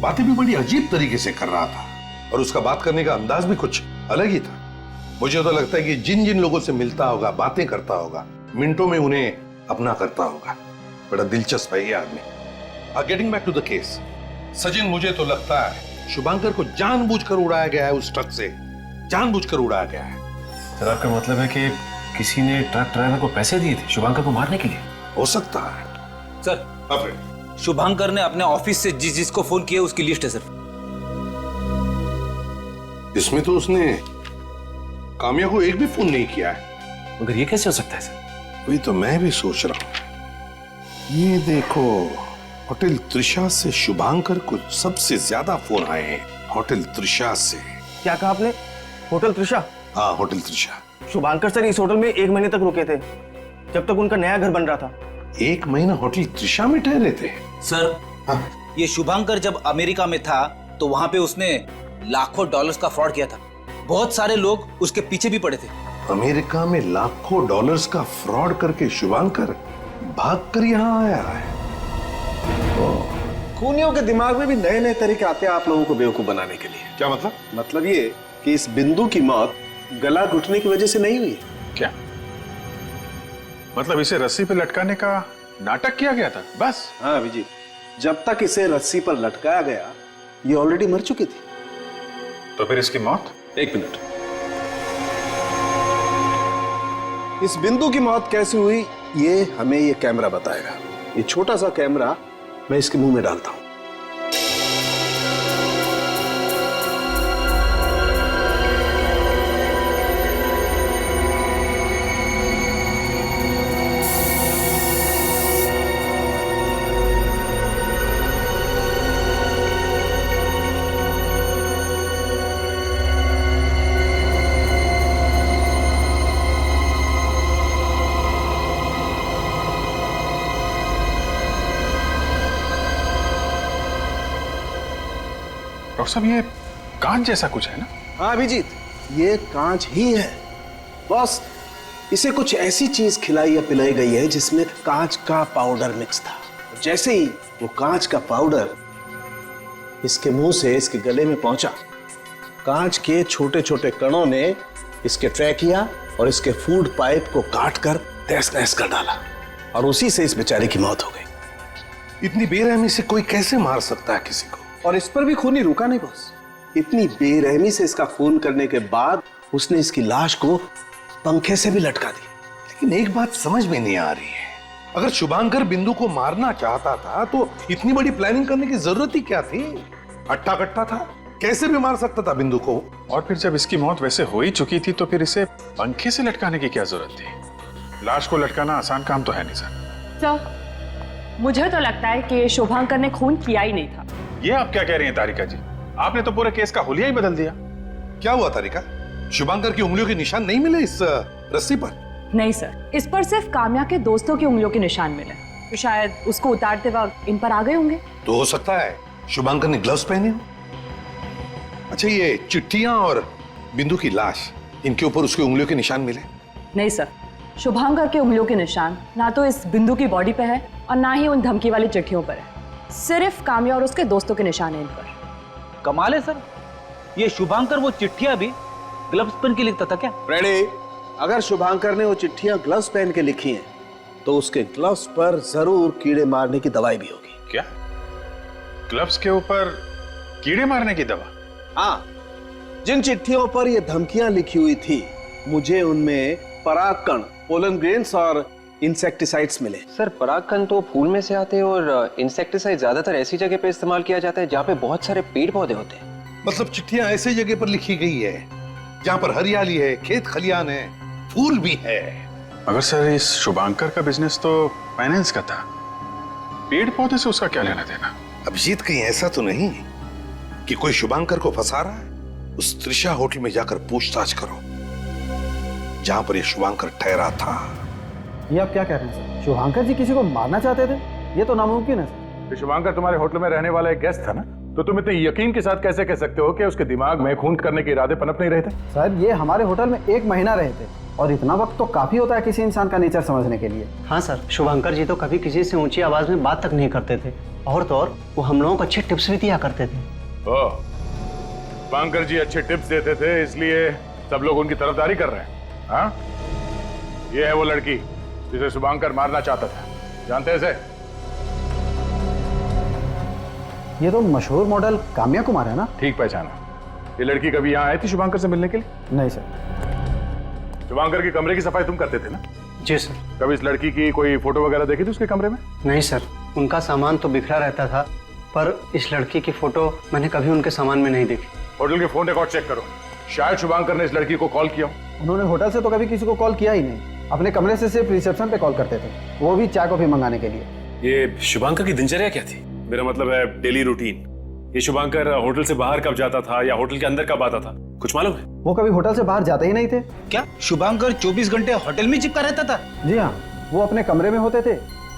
बातें भी बड़ी अजीब तरीके से कर रहा था और उसका बात करने का अंदाज भी कुछ अलग ही था। मुझे तो लगता है कि जिन जिन लोगों से मिलता होगा, बातें करता होगा, मिनटों में उन्हें अपना करता होगा। बड़ा दिलचस्प है ये आदमी। Getting back to the case, Sachin, मुझे तो लगता है शुभांकर को जानबूझकर उड़ाया गया है, उस ट्रक से जानबूझकर उड़ाया गया है। सर, आपका मतलब है कि किसी ने ट्रक ड्राइवर को पैसे दिए थे शुभांकर को मारने के लिए? हो सकता है सर। शुभांकर ने अपने ऑफिस से जिसको फोन किया उसकी लिस्ट है सर। इसमें तो उसने कामिया को एक भी फोन नहीं किया है। मगर ये कैसे हो सकता है सर? वही तो मैं भी सोच रहा हूं। ये देखो, होटल त्रिशा से शुभांकर को सबसे ज्यादा फोन आए हैं, होटल त्रिशा से। क्या कहा आपने? होटल त्रिशा? हाँ, होटल त्रिशा। शुभांकर सर इस होटल में 1 महीने तक रुके थे, जब तक उनका नया घर बन रहा था। 1 महीना होटल त्रिशा में ठहरे थे? सर, ये शुभांकर जब अमेरिका में था तो वहां पे उसने लाखों डॉलर्स का फ्रॉड किया था। बहुत सारे लोग उसके पीछे भी पड़े थे। अमेरिका में लाखों डॉलर्स का फ्रॉड करके शुभांकर भाग कर यहाँ आया है। खूनियों के दिमाग में भी नए नए तरीके आते हैं आप लोगों को बेवकूफ बनाने के लिए। क्या मतलब? मतलब ये कि इस बिंदु की मौत गला घुटने की वजह से नहीं हुई। क्या मतलब इसे रस्सी पे लटकाने का नाटक किया गया था बस? हाँ अभिजीत, जब तक इसे रस्सी पर लटकाया गया ये ऑलरेडी मर चुकी थी। तो फिर इसकी मौत? एक मिनट, इस बिंदु की मौत कैसे हुई ये हमें ये कैमरा बताएगा। ये छोटा सा कैमरा मैं इसके मुंह में डालता हूं। डॉक्टर साहब ये कांच जैसा कुछ है ना? हाँ अभिजीत, ये कांच ही है। बॉस, इसे कुछ ऐसी चीज खिलाई या पिलाई गई है जिसमें कांच का पाउडर मिक्स था। जैसे ही वो कांच का पाउडर इसके मुंह से इसके गले में पहुंचा, कांच के छोटे छोटे कणों ने इसके ट्रैकिया और इसके फूड पाइप को काट कर तहस नहस कर डाला और उसी से इस बेचारे की मौत हो गई। इतनी बेरहमी से कोई कैसे मार सकता है किसी को? और इस पर भी खूनी रुका नहीं बॉस। इतनी बेरहमी से इसका खून करने के बाद उसने इसकी लाश को पंखे से भी लटका दी। लेकिन एक बात समझ में नहीं आ रही है, अगर शुभांकर बिंदु को मारना चाहता था तो इतनी बड़ी प्लानिंग करने की जरूरत ही क्या थी? अट्टा कट्टा था, कैसे भी मार सकता था बिंदु को। और फिर जब इसकी मौत वैसे हो ही चुकी थी तो फिर इसे पंखे से लटकाने की क्या जरूरत थी? लाश को लटकाना आसान काम तो है नहीं सर। सर, मुझे तो लगता है कि शुभांकर ने खून किया ही नहीं था। ये आप क्या कह रही हैं तारिका जी? आपने तो पूरे केस का हुलिया ही बदल दिया। क्या हुआ तारिका? शुभांकर की उंगलियों के निशान नहीं मिले इस रस्सी पर? नहीं सर, इस पर सिर्फ काम्या के दोस्तों की उंगलियों के निशान मिले, तो शायद उसको उतारते वक्त इन पर आ गए होंगे। तो हो सकता है शुभांकर ने ग्लव्स पहने हो। अच्छा, ये चिट्ठियां और बिंदु की लाश, इनके ऊपर उसकी उंगलियों के निशान मिले? नहीं सर, शुभांकर के उंगलियों के निशान ना तो इस बिंदु की बॉडी पे है और ना ही उन धमकी वाली चिट्ठियों पर है। सिर्फ काम्या और उसके दोस्तों के निशान हैं इन पर। कमाल है सर, ये शुभांकर वो चिट्ठियां भी ग्लव्स पहन के लिखता था क्या? रेडी, अगर शुभांकर ने वो चिट्ठियां ग्लव्स पहन के लिखी हैं तो उसके ग्लव्स पर जरूर कीड़े मारने की दवाई भी होगी। क्या ग्लव्स के ऊपर कीड़े मारने की दवा? हाँ, जिन चिट्ठियों पर ये धमकियां लिखी हुई थी मुझे उनमें परागकण, पोलन ग्रेन्स और इंसेक्टिसाइड्स मिले। सर, परागकण तो फूल में से आते हैं और इंसेक्टिसाइड ज्यादातर ऐसी जगह पे इस्तेमाल किया जाता है जहाँ पे बहुत सारे पेड़ पौधे होते हैं। मतलब चिट्ठियां ऐसी जगह पर लिखी गई है जहाँ पर हरियाली है, खेत खलियान है, फूल भी है। मगर सर इस शुभांकर का बिजनेस तो फाइनेंस का था, पेड़ पौधे से उसका क्या लेना देना? अभिजीत, कहीं ऐसा तो नहीं कि कोई शुभांकर को फंसा रहा है? उस त्रिशा होटल में जाकर पूछताछ करो जहां पर ये शुभांकर ठहरा था। ये आप क्या कह रहे हैं सर? शुभांकर जी किसी को मारना चाहते थे? ये तो नामुमकिन है सर। शुभांकर तुम्हारे होटल में रहने वाला एक गेस्ट था ना, तो तुम इतने यकीन के साथ कैसे कह सकते हो कि उसके दिमाग में खून करने के इरादे पनप नहीं रहे थे? सर, ये हमारे होटल में 1 महीना रहे थे और इतना वक्त तो काफी होता है किसी इंसान का नेचर समझने के लिए। हाँ सर, शुभांकर जी तो कभी किसी से ऊंची आवाज में बात तक नहीं करते थे और तो और वो हम लोगों को अच्छे टिप्स भी दिया करते थे। ओह, शुभांकर जी अच्छे टिप्स देते थे इसलिए सब लोग उनकी तरफदारी कर रहे हैं। हाँ, ये है वो लड़की जिसे शुभांकर मारना चाहता था, जानते हैं इसे? ये तो मशहूर मॉडल काम्या कुमार है ना? ठीक पहचाना। ये लड़की कभी यहाँ आई थी शुभांकर से मिलने के लिए? नहीं सर। शुभांकर के कमरे की सफाई तुम करते थे ना? जी सर। कभी इस लड़की की कोई फोटो वगैरह देखी थी उसके कमरे में? नहीं सर, उनका सामान तो बिखरा रहता था, पर इस लड़की की फोटो मैंने कभी उनके सामान में नहीं देखी। होटल के फोन रिकॉर्ड चेक करो, शायद शुभांकर ने इस लड़की को कॉल किया। उन्होंने होटल से तो कभी किसी को कॉल किया ही नहीं, अपने कमरे से सिर्फ रिसेप्शन पे कॉल करते थे, वो भी चाय कॉफी मंगाने के लिए। ये शुभांकर की दिनचर्या क्या थी? मेरा मतलब है डेली रूटीन। ये शुभांकर होटल से बाहर कब जाता था या होटल के अंदर कब आता था, कुछ मालूम है? वो कभी होटल से बाहर जाते ही नहीं थे। क्या शुभांकर 24 घंटे होटल में चिपका रहता था? जी हाँ, वो अपने कमरे में होते थे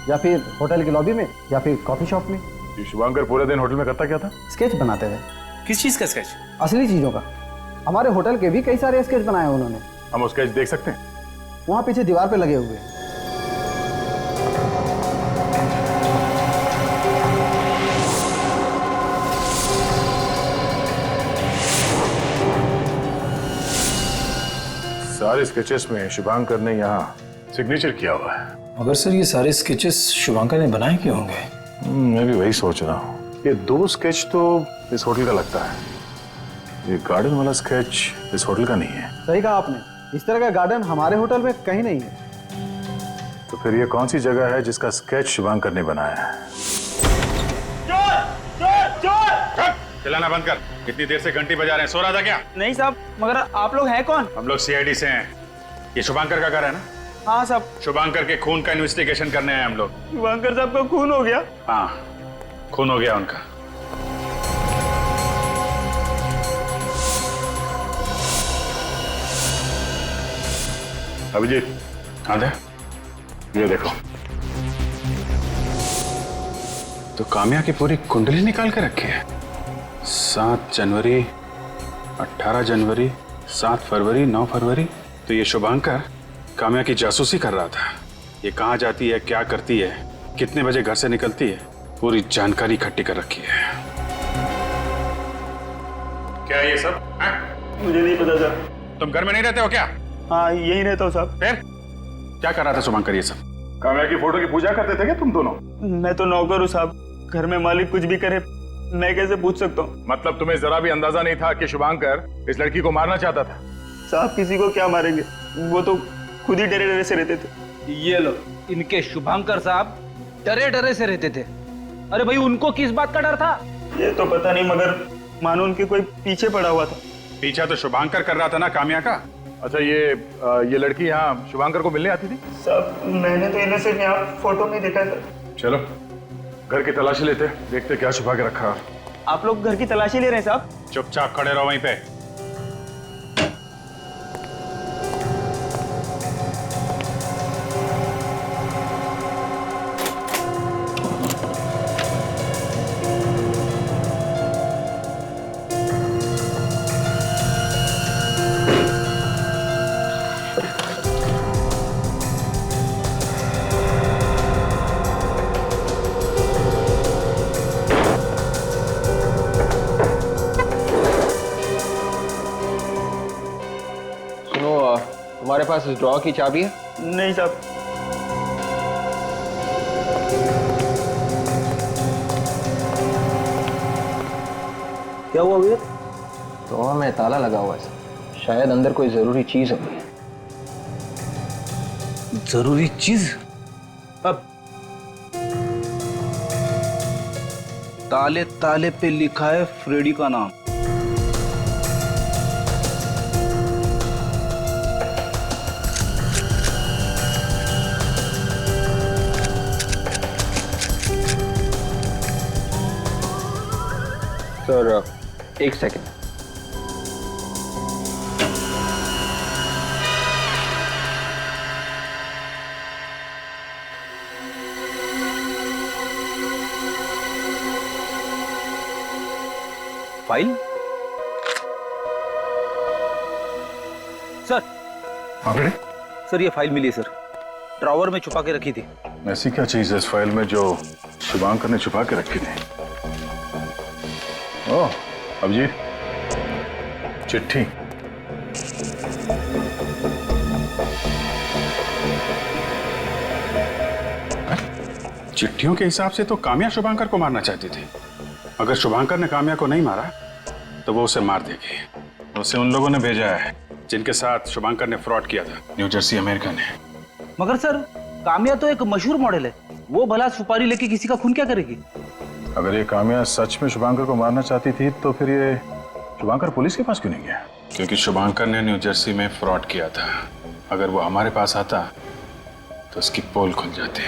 या फिर होटल के लॉबी में या फिर कॉफी शॉप में। ये शुभांकर पूरे दिन होटल में करता क्या था? स्केच बनाते थे। किस चीज का स्केच? असली चीजों का। हमारे होटल के भी कई सारे स्केच बनाए उन्होंने। हम वो स्केच देख सकते हैं? वहाँ पीछे दीवार पे लगे हुए हैं। सारे स्केचेस में शुभांकर ने यहाँ सिग्नेचर किया हुआ है। मगर सर ये सारे स्केचेस शुभांकर ने बनाए क्यों होंगे? मैं भी वही सोच रहा हूँ। ये 2 स्केच तो इस होटल का लगता है, ये गार्डन वाला स्केच इस होटल का नहीं है। सही कहा आपने, इस तरह का गार्डन हमारे होटल में कहीं नहीं है। तो फिर ये कौन सी जगह है जिसका स्केच शुभांकर ने बनाया है? चिल्लाना बंद कर। कितनी देर से घंटी बजा रहे हैं? सो रहा था क्या? नहीं साहब, मगर आप लोग हैं कौन? हम लोग सीआईडी से हैं। ये शुभांकर का घर है ना? हाँ साहब। शुभांकर के खून का इन्वेस्टिगेशन करने आए हम लोग। शुभांकर साहब का खून हो गया? हाँ, खून हो गया उनका। अभिजीत, हाँ दे, ये देखो। तो काम्या की पूरी कुंडली निकाल के रखी है। 7 जनवरी, 18 जनवरी, 7 फरवरी, 9 फरवरी। तो ये शुभांकर काम्या की जासूसी कर रहा था। ये कहाँ जाती है, क्या करती है, कितने बजे घर से निकलती है, पूरी जानकारी इकट्ठी कर रखी है। क्या ये सब? मुझे नहीं पता सर। तुम घर में नहीं रहते हो क्या? हाँ, यही रहता हूँ साहब। फिर क्या कर रहा था शुभांकर ये सब? काम्या की फोटो की पूजा करते थे क्या तुम दोनों? मैं तो नौकर हूँ साहब, घर में मालिक कुछ भी करे मैं कैसे पूछ सकता हूँ? मतलब तुम्हें जरा भी अंदाजा नहीं था कि शुभांकर इस लड़की को मारना चाहता था? साहब किसी को क्या मारेंगे, वो तो खुद ही डरे डरे से रहते थे। ये लो, इनके शुभांकर साहब डरे डरे से रहते थे। अरे भाई, उनको किस बात का डर था? ये तो पता नहीं, मगर मानो उनके कोई पीछे पड़ा हुआ था। पीछा तो शुभांकर कर रहा था ना काम्या का। अच्छा, ये लड़की यहाँ शुभांकर को मिलने आती थी? साहब मैंने तो इन्हें सिर्फ यहाँ फोटो में देखा था। चलो घर की तलाशी लेते, देखते क्या छुपा के रखा। आप लोग घर की तलाशी ले रहे हैं साहब? चुपचाप खड़े रहो वहीं पे। तुम्हारे पास इस ड्रॉ की चाबी है? नहीं साहब। क्या हुआ वीर? ड्रॉ में ताला लगा हुआ है, शायद अंदर कोई जरूरी चीज होगी। जरूरी चीज? अब ताले ताले पे लिखा है फ्रेडी का नाम। सर एक सेकंड। फाइल? सर। हाँ बेटे? सर ये फाइल मिली है सर, ड्रॉवर में छुपा के रखी थी। ऐसी क्या चीज है इस फाइल में जो शुभांकर ने छुपा के रखी थी? ओह अभिजीत, चिट्ठी। चिट्ठियों के हिसाब से तो काम्या शुभांकर को मारना चाहती थी। अगर शुभांकर ने काम्या को नहीं मारा तो वो उसे मार देगी। उसे उन लोगों ने भेजा है जिनके साथ शुभांकर ने फ्रॉड किया था, न्यू जर्सी अमेरिका ने। मगर सर काम्या तो एक मशहूर मॉडल है, वो भला सुपारी लेके किसी का खून क्या करेगी? अगर ये काम्या सच में शुभांकर को मारना चाहती थी तो फिर ये शुभांकर पुलिस के पास क्यों नहीं गया? क्योंकि शुभांकर ने न्यू जर्सी में फ्रॉड किया था। अगर वो हमारे पास आता तो उसकी पोल खुल जाती।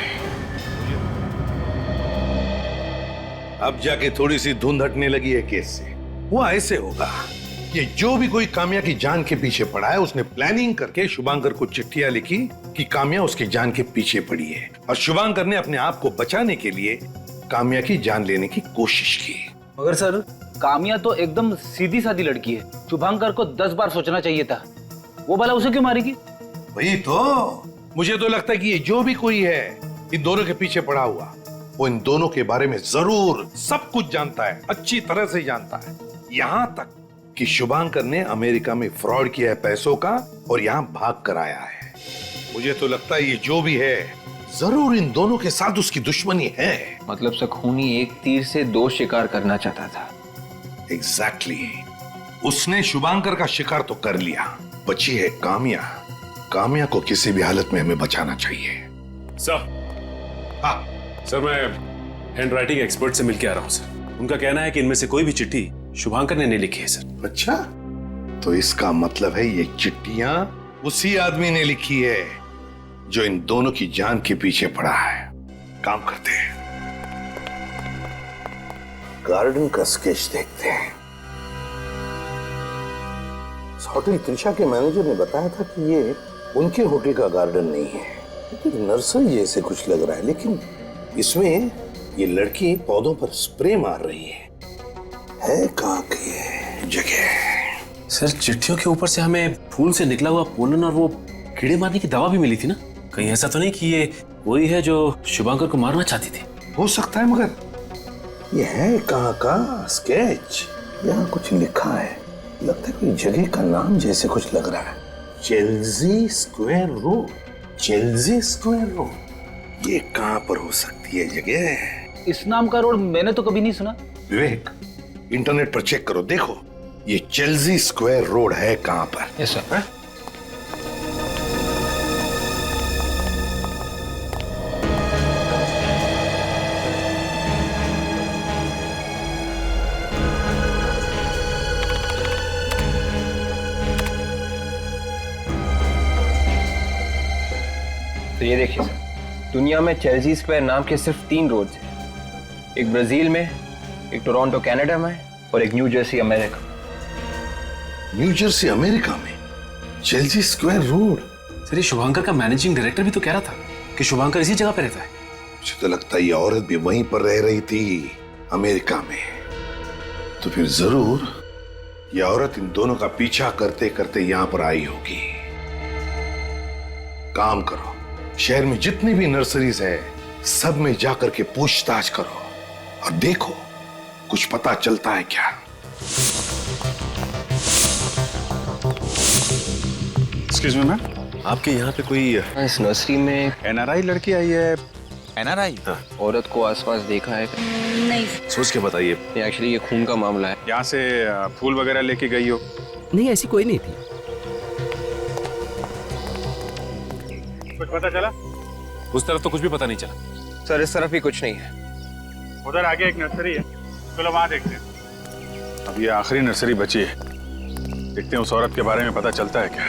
अब जाके थोड़ी सी धुंध हटने लगी है केस से। वो ऐसे होगा, ये जो भी कोई काम्या की जान के पीछे पड़ा है, उसने प्लानिंग करके शुभांकर को चिट्ठियां लिखी कि काम्या उसकी जान के पीछे पड़ी है, और शुभांकर ने अपने आप को बचाने के लिए काम्या की जान लेने की कोशिश की। मगर सर काम्या तो एकदम सीधी सादी लड़की है, शुभांकर को 10 बार सोचना चाहिए था। वो भला उसे क्यों मारेगी? वही तो, मुझे तो लगता है कि ये जो भी कोई है इन दोनों के पीछे पड़ा हुआ, वो इन दोनों के बारे में जरूर सब कुछ जानता है, अच्छी तरह से जानता है। यहां तक कि शुभांकर ने अमेरिका में फ्रॉड किया है पैसों का, और यहाँ भाग कर आया है। मुझे तो लगता है ये जो भी है जरूर इन दोनों के साथ उसकी दुश्मनी है। मतलब से खूनी एक तीर से दो शिकार करना चाहता था। एग्जैक्टली। उसने शुभांकर का शिकार तो कर लिया, बची है काम्या। काम्या को किसी भी हालत में हमें बचाना चाहिए। सर, हाँ सर मैं हैंड राइटिंग एक्सपर्ट से मिलके आ रहा हूँ सर। उनका कहना है कि इनमें से कोई भी चिट्ठी शुभांकर ने नहीं लिखी है सर। अच्छा, तो इसका मतलब है ये चिट्ठियां उसी आदमी ने लिखी है जो इन दोनों की जान के पीछे पड़ा है। काम करते हैं, गार्डन का स्केच देखते हैं। होटल त्रिशा के मैनेजर ने बताया था कि ये उनके होटल का गार्डन नहीं है, लेकिन नर्सरी जैसे कुछ लग रहा है। लेकिन इसमें ये लड़की पौधों पर स्प्रे मार रही है कहाँ की जगह? सर चिट्ठियों के ऊपर से हमें फूल से निकला हुआ पोलन और वो कीड़े मारने की दवा भी मिली थी ना। कहीं ऐसा तो नहीं कि ये वही है जो शुभांकर को मारना चाहती थी? हो सकता है, मगर ये है कहाँ का स्केच? यहाँ कुछ लिखा है, लगता है कोई जगह का नाम जैसे कुछ लग रहा है। Chelsea square road. Chelsea square road, ये कहाँ पर हो सकती है जगह? इस नाम का रोड मैंने तो कभी नहीं सुना। विवेक, इंटरनेट पर चेक करो, देखो ये चेल्सी स्क्वायर रोड है कहाँ पर। Yes sir. तो ये देखिए सर, दुनिया में चेल्सी स्क्वायर नाम के सिर्फ 3 रोड्स हैं। एक ब्राजील में, एक टोरंटो कनाडा में और एक new Jersey America. New Jersey America में चेल्सी स्क्वायर रोड? सर ये शुभांकर का मैनेजिंग डायरेक्टर भी तो कह रहा था कि शुभांकर इसी जगह पे रहता है। मुझे तो लगता है ये औरत भी वहीं पर रह रही थी, अमेरिका में। तो फिर जरूर ये औरत इन दोनों का पीछा करते करते यहां पर आई होगी। काम करो, शहर में जितनी भी नर्सरीज है सब में जाकर के पूछताछ करो और देखो कुछ पता चलता है क्या। एक्सक्यूज मी मैम, आपके यहाँ पे कोई इस नर्सरी में एनआरआई लड़की आई है? एनआरआई? औरत को आसपास देखा है? नहीं। सोच के बताइए। एक्चुअली ये खून का मामला है। यहाँ से फूल वगैरह लेके गई हो? नहीं, ऐसी कोई नहीं थी। कुछ पता चला? उस तरफ तो कुछ भी पता नहीं चला। सर इस तरफ भी कुछ नहीं है। उधर आगे एक नर्सरी है, चलो वहां देखते हैं। अब ये आखिरी नर्सरी बची है, देखते हैं उस औरत के बारे में पता चलता है क्या।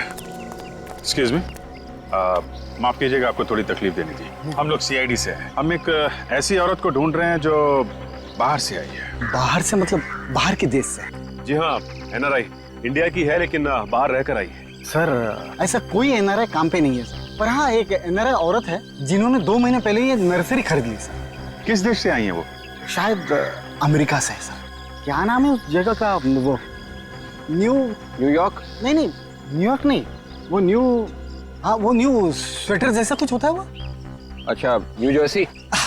एक्सक्यूज मी, माफ कीजिएगा, आपको थोड़ी तकलीफ देनी थी। हम लोग सीआईडी से हैं। हम एक ऐसी औरत को ढूंढ रहे हैं जो बाहर से आई है। बाहर से मतलब बाहर के देश से? जी हाँ, एनआरआई इंडिया की है लेकिन बाहर रहकर आई है। सर ऐसा कोई एनआरआई काम पे नहीं है सर, पर हाँ एक एनआरआई औरत है जिन्होंने 2 महीने पहले ये नर्सरी खरीद ली सर। किस देश से आई है वो? शायद अमेरिका से है सर। क्या नाम है उस जगह का? वो न्यूयॉर्क? नहीं, न्यूयॉर्क नहीं, वो हाँ वो न्यू स्वेटर जैसा कुछ होता है वो। अच्छा, न्यू जर्सी?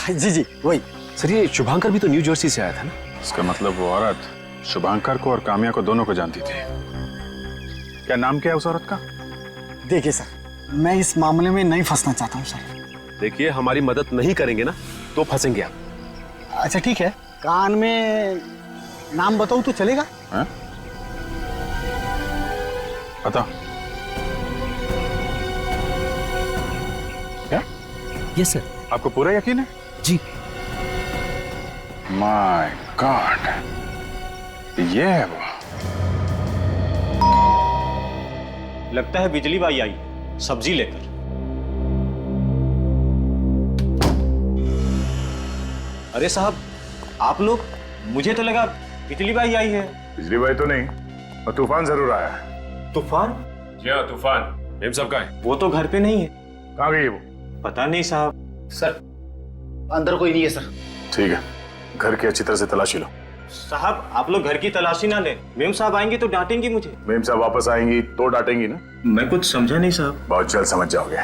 जी वही। सर ये शुभांकर भी तो न्यू जर्सी से आया था ना? इसका मतलब वो औरत शुभांकर को और काम्या को दोनों को जानती थी। क्या नाम क्या है उस औरत का? देखिए सर, मैं इस मामले में नहीं फंसना चाहता हूँ सर। देखिए हमारी मदद नहीं करेंगे ना तो फंसेंगे आप। अच्छा ठीक है, कान में नाम बताऊँ तो चलेगा? बताओ। क्या? Yes sir. आपको पूरा यकीन है? जी। माय गॉड, ये है वो। लगता है बिजली बाई आई सब्जी लेकर। अरे साहब, आप लोग, मुझे तो लगा बिजली बाई आई है। बिजली बाई तो नहीं, और तूफान जरूर आया है। तूफान? जी हाँ तूफान। मेम साहब कहाँ है? वो तो घर पे नहीं है। कहाँ गई वो? पता नहीं साहब। सर अंदर कोई नहीं है सर। ठीक है, घर की अच्छी तरह से तलाशी लो। साहब आप लोग घर की तलाशी ना ले, मेम साहब आएंगी तो डांटेंगी मुझे। मेम साहब वापस आएंगी तो डांटेंगी ना? मैं कुछ समझा नहीं साहब। बहुत जल्द समझ जाओगे।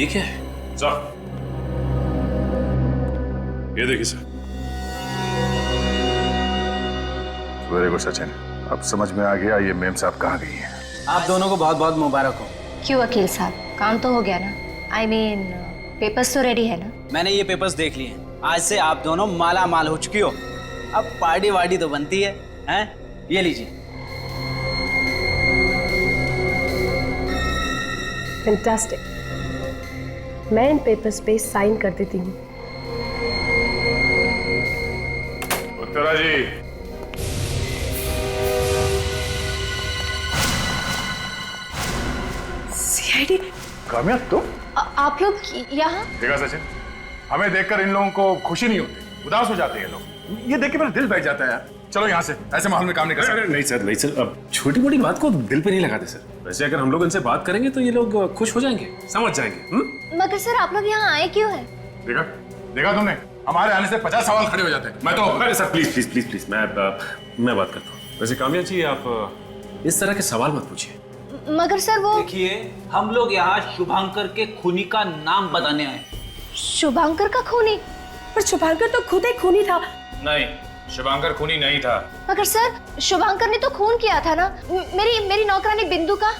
ये क्या है? सर, ये देखिए सर। वेरी गुड सचिन, अब समझ में आ गया ये मेम साहब कहाँ गई है। आप दोनों को बहुत बहुत मुबारक हो। क्यों वकील साहब, काम तो हो गया ना? आई मीन पेपर्स तो रेडी है ना? मैंने ये पेपर्स देख लिए हैं। आज से आप दोनों माला माल हो चुकी हो। अब पार्टी वार्टी तो बनती है, हैं? ये लीजिए। फैंटास्टिक। मैं इन पेपर्स पे साइन कर देती हूँ। उत्तरा जी, सीआईडी। कामया तुम? आप लोग यहाँ? देखा सचिन, हमें देखकर इन लोगों को खुशी नहीं होती, उदास हो जाते हैं लोग। ये देख के मेरा दिल बैठ जाता है यार। चलो यहाँ से, ऐसे माहौल में काम नहीं कर सकते। नहीं सर, नहीं सर, अब छोटी मोटी बात को दिल पे नहीं लगाते सर। वैसे अगर हम लोग इनसे बात करेंगे तो ये लोग खुश हो जाएंगे, समझ जाएंगे। मगर सर आप लोग यहाँ आए क्यों हैं? देखा देखा तुमने, हमारे आने से 50 सवाल खड़े हो जाते हैं। मैं तो अरे sir please please please please, मैं बात करता हूँ। वैसे कामया जी, आप इस तरह के सवाल मत पूछिए। मगर सर वो देखिए, हम लोग यहाँ शुभांकर के खूनी का नाम बताने आए। शुभांकर का खूनी? पर शुभांकर तो खुद एक खूनी था। नहीं, शुभांकर खूनी नहीं था। मगर सर शुभांकर ने तो खून किया था ना, मेरी नौकरानी बिंदु का।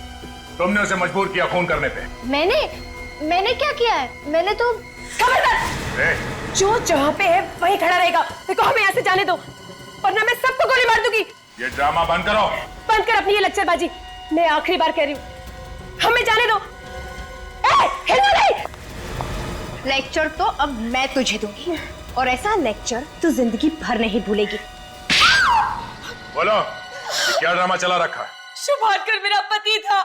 तुमने उसे मजबूर किया खून करने पे। मैंने क्या किया है? मैंने तो खबरदार! जो जहाँ पे है वहीं खड़ा रहेगा। देखो हमें यहाँ से जाने दो, वरना मैं सबको गोली मार दूंगी। ये ड्रामा बंद करो। बंद कर अपनी ये लेक्चरबाजी। मैं आखिरी बार कह रही हूँ, हमें जाने दो। हिलो नहीं। लेक्चर तो अब मैं तुझे दूंगी, और ऐसा लेक्चर तू जिंदगी भर नहीं भूलेगी। बोलो, ये क्या ड्रामा चला रखा है? शुभांकर मेरा पति था।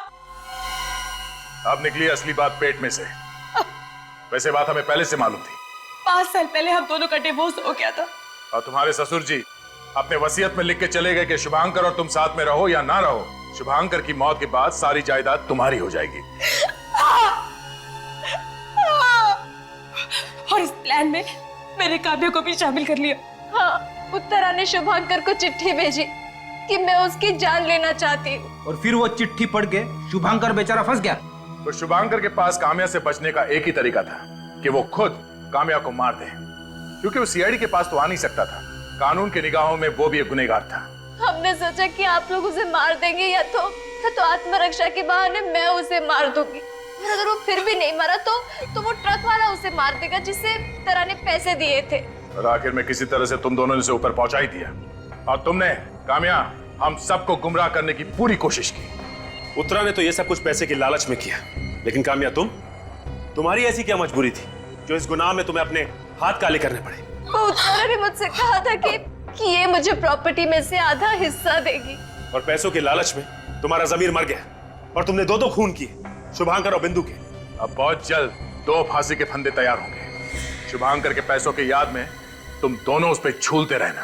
अब निकली असली बात पेट में से। वैसे बात हमें पहले से मालूम थी। 5 साल पहले हम दोनों का डिवोर्स हो गया था। और तुम्हारे ससुर जी अपने वसीयत में लिख के चले गए कि शुभांकर और तुम साथ में रहो या ना रहो, शुभांकर की मौत के बाद सारी जायदाद तुम्हारी हो जाएगी। और इस प्लान में मैंने काव्य को भी शामिल कर लिया। हाँ, उत्तरा ने शुभांकर को चिट्ठी भेजी कि मैं उसकी जान लेना चाहती हूँ। और फिर वो चिट्ठी पढ़ के शुभांकर बेचारा फंस गया। तो शुभांकर के पास काम्या से बचने का एक ही तरीका था कि वो खुद काम्या को मार दे, क्योंकि वो सीआईडी के पास तो आ नहीं सकता था। कानून की निगाहों में वो भी एक गुनहगार था। हमने सोचा कि आप लोग उसे मार देंगे या तो आत्मरक्षा के बहाने मैं उसे मार दूंगी, और अगर वो फिर भी नहीं मरा तो वो ट्रक वाला उसे मार देगा जिसे उत्तरा ने पैसे दिए थे। और आखिर में किसी तरह से तुम दोनों ने उसे ऊपर पहुंचा ही दिया। और तुमने काम्या, हम सबको गुमराह करने की पूरी कोशिश की। उत्तरा ने तो ये सब कुछ पैसे की लालच में किया, लेकिन काम्या तुम्हारी ऐसी क्या मजबूरी थी जो इस गुनाह में तुम्हें अपने हाथ काले करने पड़े? वो उत्तरा ने मुझसे कहा था कि ये मुझे प्रॉपर्टी में से आधा हिस्सा देगी, और पैसों के लालच में तुम्हारा जमीर मर गया और तुमने दो खून किए, शुभांकर और बिंदु के। अब बहुत जल्द 2 फांसी के फंदे तैयार होंगे। शुभांकर के पैसों की याद में तुम दोनों उस पर झूलते रहना।